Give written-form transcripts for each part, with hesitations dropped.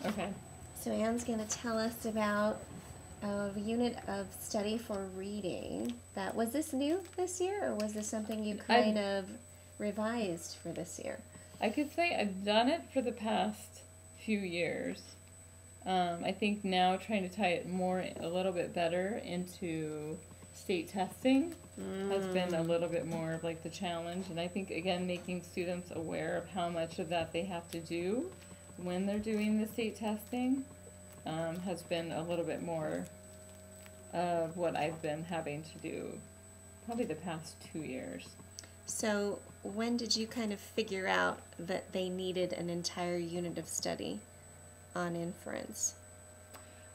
Okay. So Anne's going to tell us about a unit of study for reading. Was this new this year, or was this something you kind of revised for this year? I could say I've done it for the past few years. I think now trying to tie it a little bit better into state testing has been a little bit more of like the challenge. And I think, again, making students aware of how much of that they have to do when they're doing the state testing has been a little bit more of what I've been having to do probably the past 2 years. So when did you kind of figure out that they needed an entire unit of study on inference?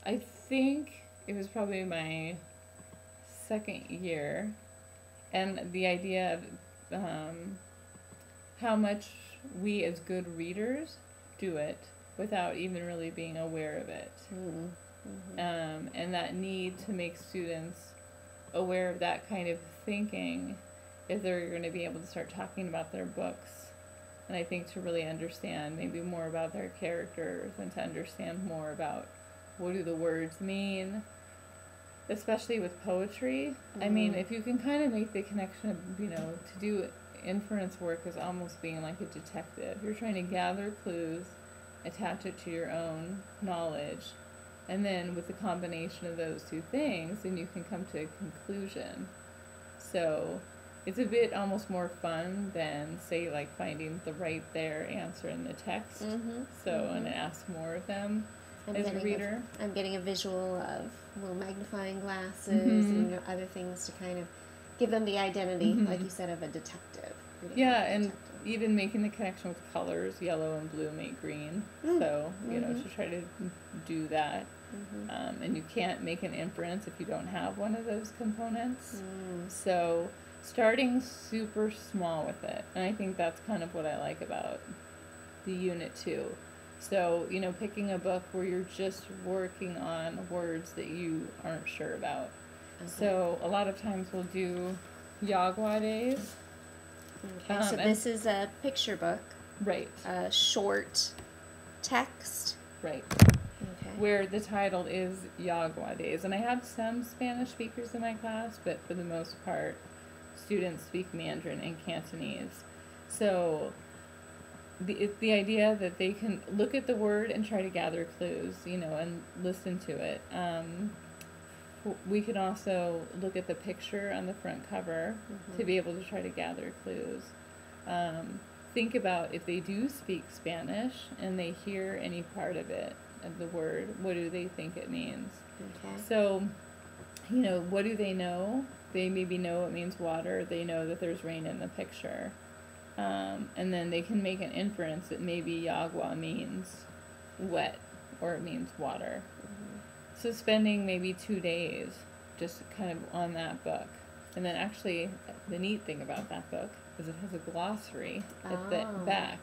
I think it was probably my second year, and the idea of how much we as good readers do it without even really being aware of it. And that need to make students aware of that kind of thinking if they're going to be able to start talking about their books. And I think to really understand maybe more about their characters and to understand more about what do the words mean, especially with poetry. I mean, if you can kind of make the connection of, to do inference work as almost being like a detective. You're trying to gather clues, attach it to your own knowledge, and then with the combination of those two things, then you can come to a conclusion. So it's a bit almost more fun than, say, like finding the right there answer in the text. And ask more of them as a reader. I'm getting a visual of little magnifying glasses and other things to kind of give them the identity, like you said, of a detective. And even making the connection with colors, yellow and blue make green. So, to try to do that. And you can't make an inference if you don't have one of those components. So starting super small with it. And I think that's kind of what I like about the unit too. So, picking a book where you're just working on words that you aren't sure about. So a lot of times we'll do Yagua days. So this is a picture book. Right. A short text. Right. Where the title is Yagua days. And I have some Spanish speakers in my class, but for the most part, students speak Mandarin and Cantonese. So the idea that they can look at the word and try to gather clues, and listen to it. We can also look at the picture on the front cover to be able to try to gather clues. Think about if they do speak Spanish and they hear any part of it, of the word, what do they think it means? So, what do they know? They maybe know it means water. They know that there's rain in the picture. And then they can make an inference that maybe Yagua means wet or it means water. So spending maybe 2 days just kind of on that book. And then actually the neat thing about that book is it has a glossary at the back.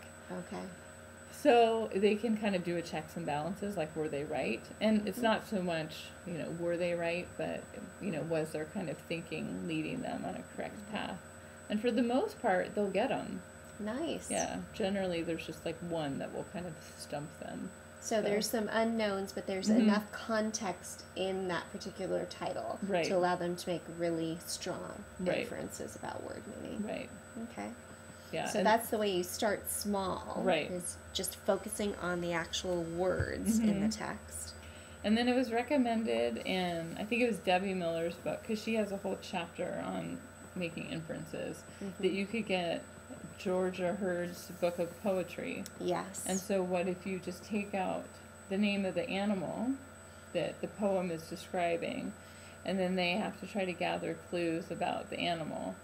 So they can kind of do a checks and balances, like were they right? And it's not so much, were they right, but, was their kind of thinking leading them on a correct path? And for the most part, they'll get them. Nice. Yeah. Generally, there's just like one that will kind of stump them. So there's some unknowns, but there's enough context in that particular title to allow them to make really strong inferences about word meaning. Right. Okay. Yeah. So that's the way you start small. Right. Is just focusing on the actual words in the text. And then it was recommended in, I think it was Debbie Miller's book, because she has a whole chapter on making inferences, that you could get Georgia Hurd's book of poetry. Yes. And so what if you just take out the name of the animal that the poem is describing, and then they have to try to gather clues about the animal.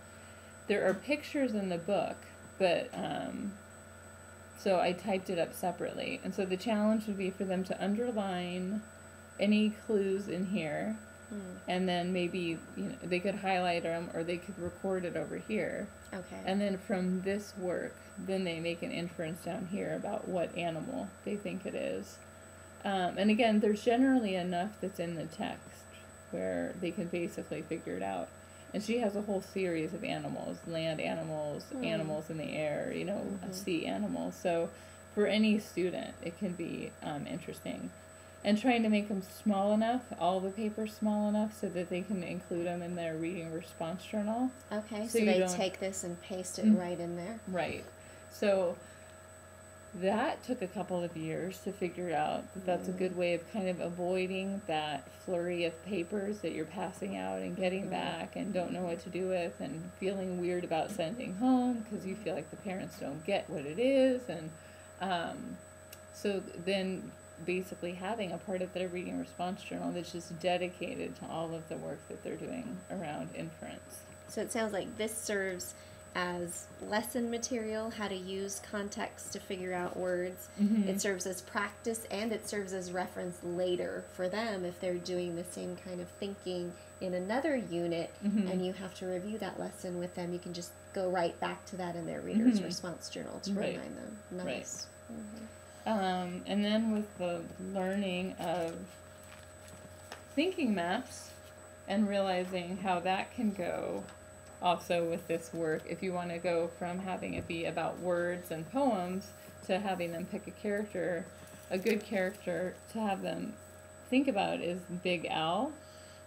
There are pictures in the book, but so I typed it up separately. And so the challenge would be for them to underline any clues in here, and then maybe they could highlight them or they could record it over here. Okay. And then from this work, then they make an inference down here about what animal they think it is. And again, there's generally enough that's in the text where they can basically figure it out. And she has a whole series of animals, land animals, animals in the air, sea animals. So for any student, it can be interesting. And trying to make them small enough, all the papers small enough, so that they can include them in their reading response journal. Okay, so they take this and paste it right in there? Right. So that took a couple of years to figure out that that's a good way of kind of avoiding that flurry of papers that you're passing out and getting back and don't know what to do with and feeling weird about sending home because you feel like the parents don't get what it is. And so then basically having a part of their reading response journal that's just dedicated to all of the work that they're doing around inference. So it sounds like this serves as lesson material, how to use context to figure out words. It serves as practice, and it serves as reference later for them if they're doing the same kind of thinking in another unit and you have to review that lesson with them. You can just go right back to that in their reader's response journal to remind them. Nice. And then with the learning of thinking maps and realizing how that can go also with this work, if you want to go from having it be about words and poems to having them pick a character, a good character to have them think about is Big Al.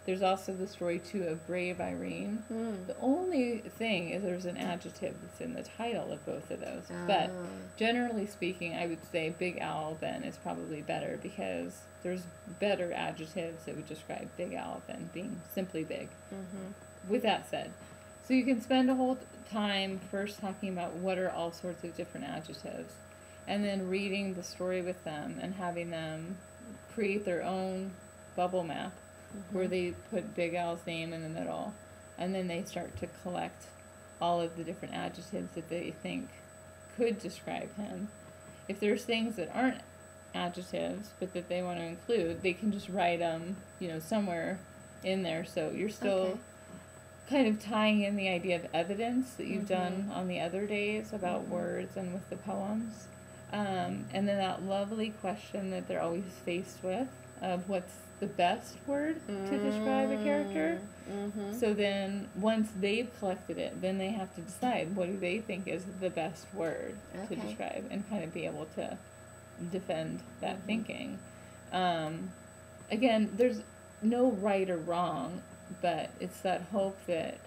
There's also the story, too, of Brave Irene. The only thing is there's an adjective that's in the title of both of those. But generally speaking, I would say Big Al then is probably better because there's better adjectives that would describe Big Al than being simply big. With that said, so you can spend a whole time first talking about what are all sorts of different adjectives and then reading the story with them and having them create their own bubble map where they put Big Al's name in the middle, and then they start to collect all of the different adjectives that they think could describe him. If there's things that aren't adjectives but that they want to include, they can just write them, somewhere in there. So you're still kind of tying in the idea of evidence that you've done on the other days about words and with the poems. And then that lovely question that they're always faced with of what's the best word to describe a character. So then once they've collected it, then they have to decide what do they think is the best word to describe and kind of be able to defend that thinking. Again, there's no right or wrong, but it's that hope that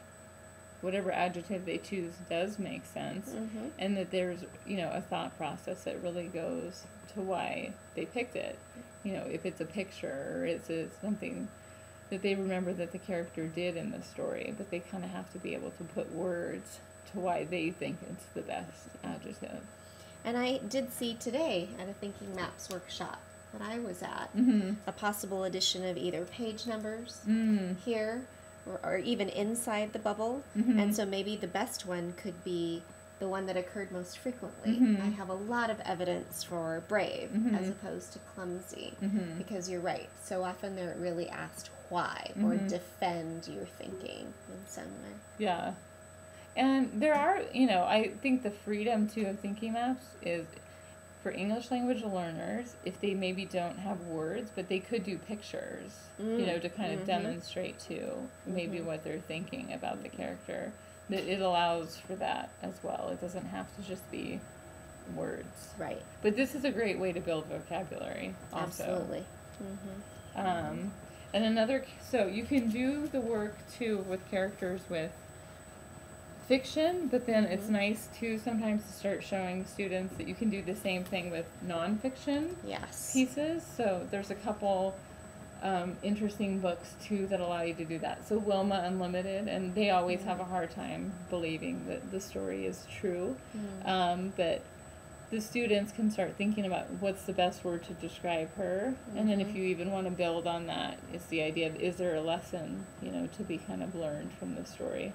whatever adjective they choose does make sense, and that there's, a thought process that really goes to why they picked it. If it's a picture or it's something that they remember that the character did in the story, but they kind of have to be able to put words to why they think it's the best adjective. And I did see today at a Thinking Maps workshop that I was at a possible addition of either page numbers here or even inside the bubble. And so maybe the best one could be the one that occurred most frequently. I have a lot of evidence for brave as opposed to clumsy because you're right. So often they're really asked why or defend your thinking in some way. Yeah. And there are, I think the freedom too of Thinking Maps is for English language learners, if they maybe don't have words, but they could do pictures, to kind of demonstrate to maybe what they're thinking about the character. That it allows for that as well. It doesn't have to just be words. Right. But this is a great way to build vocabulary also. Absolutely. And so you can do the work too with characters with fiction, but then it's nice too sometimes to start showing students that you can do the same thing with nonfiction pieces. So there's a couple interesting books too that allow you to do that. So Wilma Unlimited, and they always have a hard time believing that the story is true, but the students can start thinking about what's the best word to describe her, and then if you even want to build on that, it's the idea of is there a lesson to be kind of learned from the story.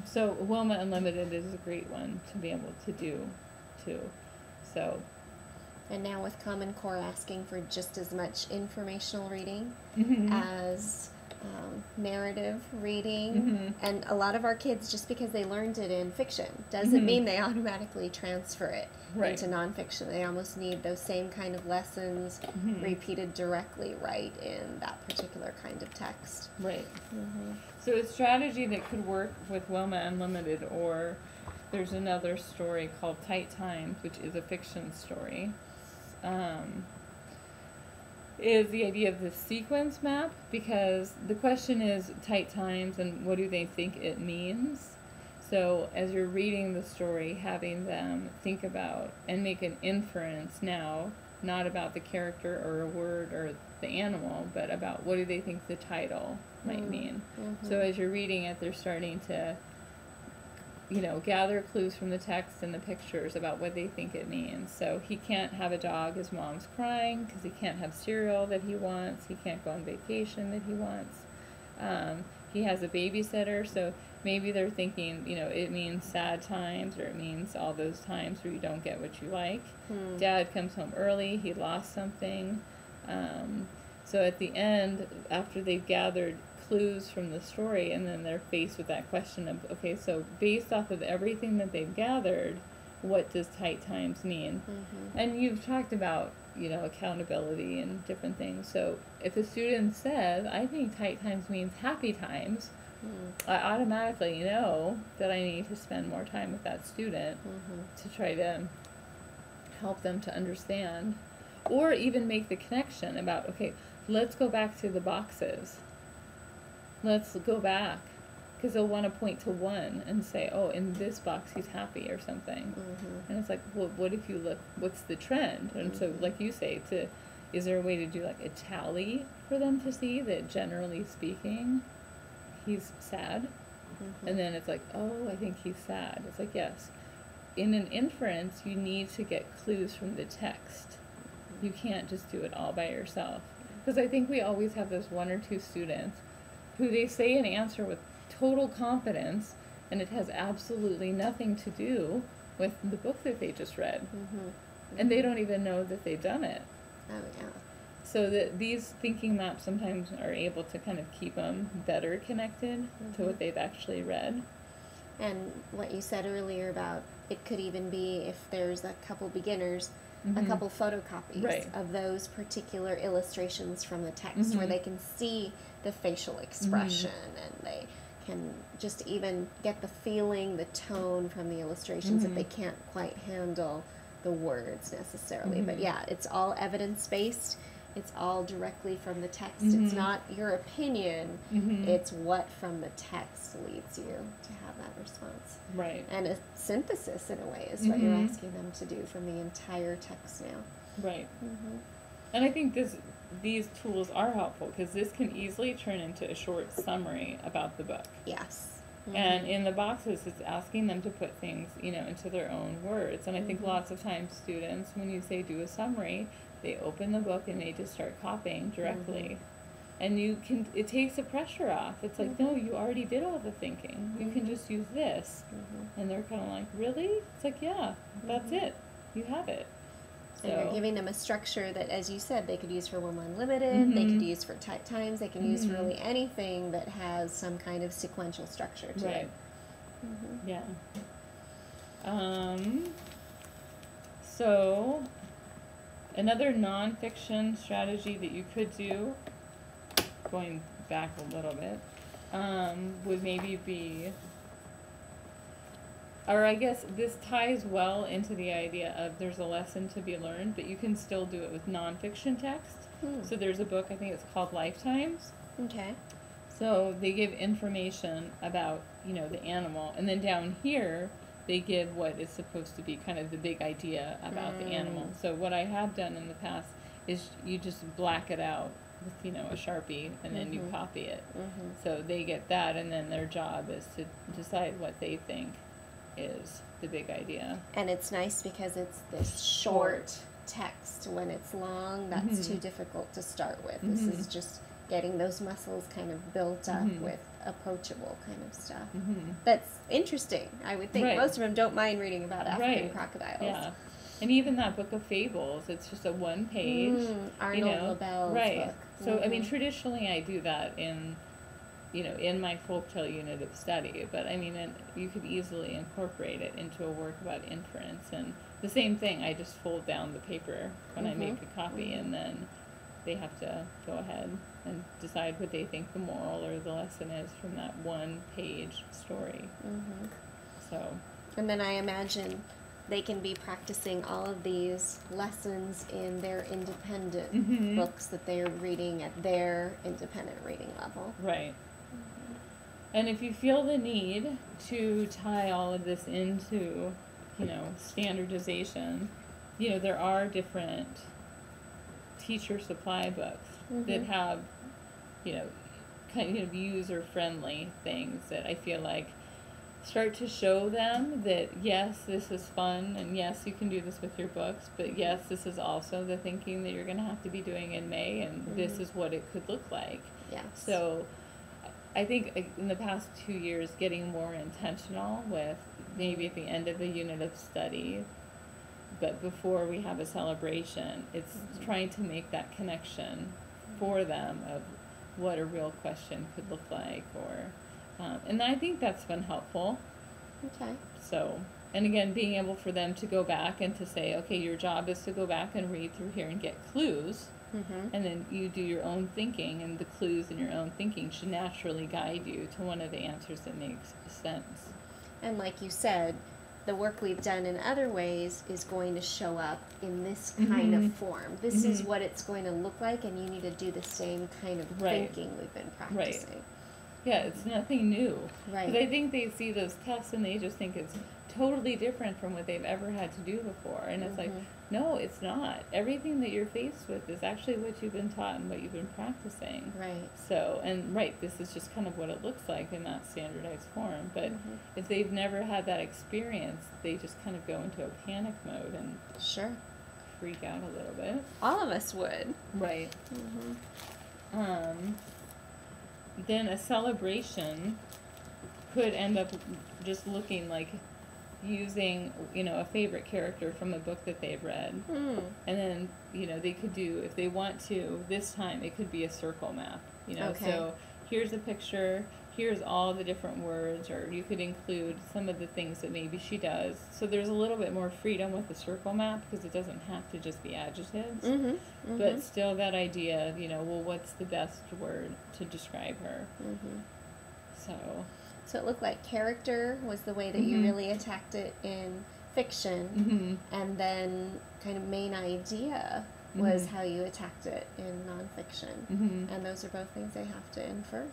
So Wilma Unlimited is a great one to be able to do too. So. And now with Common Core asking for just as much informational reading as narrative reading, and a lot of our kids, just because they learned it in fiction, doesn't mean they automatically transfer it into nonfiction. They almost need those same kind of lessons repeated directly in that particular kind of text. Right. So a strategy that could work with Wilma Unlimited or there's another story called Tight Times, which is a fiction story. Is the idea of the sequence map, because the question is tight times and what do they think it means. So as you're reading the story, having them think about and make an inference now, not about the character or a word or the animal, but about what do they think the title might mean. So as you're reading it, they're starting to, gather clues from the text and the pictures about what they think it means. So he can't have a dog, his mom's crying, because he can't have cereal that he wants. He can't go on vacation that he wants. He has a babysitter, so maybe they're thinking, it means sad times, or it means all those times where you don't get what you like. Dad comes home early, he lost something. So at the end, after they've gathered clues from the story, and then they're faced with that question of, okay, so based off of everything that they've gathered, what does tight times mean? And you've talked about, accountability and different things. So if a student says, I think tight times means happy times, I automatically know that I need to spend more time with that student to try to help them to understand, or even make the connection about, okay, let's go back to the boxes. Let's go back, because they'll want to point to one and say, oh, in this box he's happy or something. And it's like, well, what if you look, what's the trend? And so, like you say, is there a way to do like a tally for them to see that generally speaking he's sad? And then it's like, oh, I think he's sad. It's like, yes. In an inference, you need to get clues from the text. You can't just do it all by yourself. Because I think we always have those one or two students who they say an answer with total confidence, and it has absolutely nothing to do with the book that they just read. And they don't even know that they've done it. Oh, yeah. So that these thinking maps sometimes are able to kind of keep them better connected to what they've actually read. And what you said earlier about it could even be, if there's a couple beginners, a couple photocopies of those particular illustrations from the text where they can see the facial expression and they can just even get the feeling, the tone from the illustrations if they can't quite handle the words necessarily. But yeah, it's all evidence-based. It's all directly from the text. It's not your opinion. It's what from the text leads you to have that response. Right. And a synthesis, in a way, is what you're asking them to do from the entire text now. Right. And I think these tools are helpful, because this can easily turn into a short summary about the book. Yes. And in the boxes, it's asking them to put things, into their own words. And I think lots of times students, when you say do a summary, they open the book and they just start copying directly. And it takes the pressure off. It's like, no, you already did all the thinking. You can just use this. And they're kind of like, really? It's like, yeah, that's it. You have it. So, and you're giving them a structure that, as you said, they could use for One Limited, they could use for tight times, they can use for really anything that has some kind of sequential structure to it. Yeah. So, another nonfiction strategy that you could do, going back a little bit, would maybe be, or I guess this ties well into the idea of there's a lesson to be learned, but you can still do it with nonfiction text. So there's a book, I think it's called Lifetimes. Okay. So they give information about, the animal, and then down here they give what is supposed to be kind of the big idea about the animal. So what I have done in the past is you just black it out with, a Sharpie, and then you copy it. So they get that, and then their job is to decide what they think is the big idea. And it's nice because it's this short text. When it's long, that's too difficult to start with. This is just getting those muscles kind of built up with approachable kind of stuff. That's interesting. I would think most of them don't mind reading about African crocodiles. Yeah. And even that book of fables, it's just a one page. Arnold LaBelle's book. So, I mean, traditionally I do that in my folktale unit of study, but I mean, you could easily incorporate it into a work about inference. And the same thing, I just fold down the paper when I make a copy, and then they have to go ahead and decide what they think the moral or the lesson is from that one page story. So. And then I imagine they can be practicing all of these lessons in their independent books that they're reading at their independent reading level. Right. And if you feel the need to tie all of this into, standardization, there are different teacher supply books that have, kind of user-friendly things that I feel like start to show them that, yes, this is fun, and yes, you can do this with your books, but yes, this is also the thinking that you're going to have to be doing in May, and this is what it could look like. Yes. So I think in the past 2 years, getting more intentional with maybe at the end of a unit of study, but before we have a celebration, it's trying to make that connection for them of what a real question could look like, or and I think that's been helpful. Okay. So, and again, being able for them to go back and to say, okay, your job is to go back and read through here and get clues, and then you do your own thinking, and the clues in your own thinking should naturally guide you to one of the answers that makes sense. And like you said, the work we've done in other ways is going to show up in this kind of form. This is what it's going to look like, and you need to do the same kind of thinking we've been practicing. Right. Yeah, it's nothing new. Right. Because I think they see those tests and they just think it's totally different from what they've ever had to do before. And it's like, no, it's not. Everything that you're faced with is actually what you've been taught and what you've been practicing. Right. So, this is just kind of what it looks like in that standardized form. But if they've never had that experience, they just kind of go into a panic mode and freak out a little bit. All of us would. Right. Then a celebration could end up just looking like using, a favorite character from a book that they've read. And then, they could do, if they want to, this time it could be a circle map, So here's a picture, here's all the different words, or you could include some of the things that maybe she does. So there's a little bit more freedom with the circle map because it doesn't have to just be adjectives. But still that idea, what's the best word to describe her? So it looked like character was the way that you really attacked it in fiction, and then kind of main idea was how you attacked it in nonfiction. And those are both things they have to infer.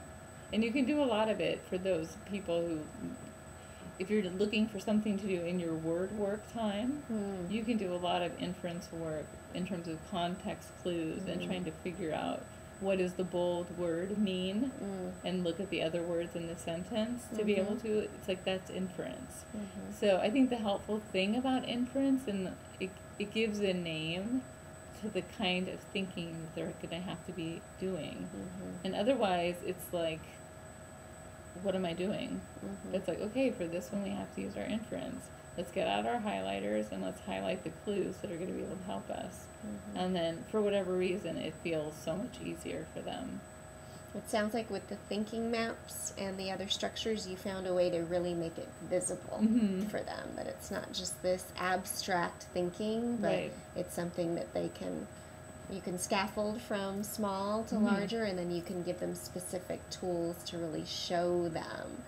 And you can do a lot of it for those people who, if you're looking for something to do in your word work time, you can do a lot of inference work in terms of context clues and trying to figure out what does the bold word mean and look at the other words in the sentence to be able to, it's like that's inference. So I think the helpful thing about inference, and it gives a name to the kind of thinking that they're going to have to be doing. And otherwise it's like, what am I doing? It's like, okay, for this one we have to use our inference. Let's get out our highlighters and let's highlight the clues that are going to be able to help us. And then for whatever reason it feels so much easier for them. It sounds like with the thinking maps and the other structures, you found a way to really make it visible for them, that it's not just this abstract thinking, but it's something that you can scaffold from small to larger, and then you can give them specific tools to really show them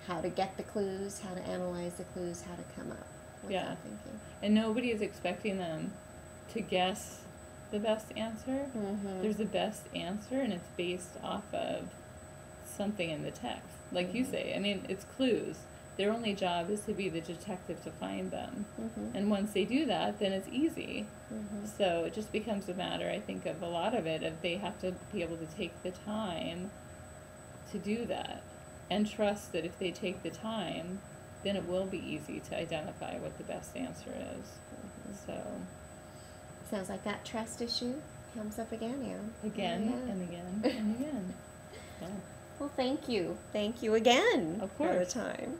how to get the clues, how to analyze the clues, how to come up with that thinking. And nobody is expecting them to guess the best answer. There's a best answer, and it's based off of something in the text. Like you say, I mean, it's clues. Their only job is to be the detective to find them. And once they do that, then it's easy. So it just becomes a matter, I think, of a lot of it, of they have to be able to take the time to do that. And trust that if they take the time, then it will be easy to identify what the best answer is. So, sounds like that trust issue comes up again, Anne. Again and again and again. Well, thank you. Thank you again of course. for the time.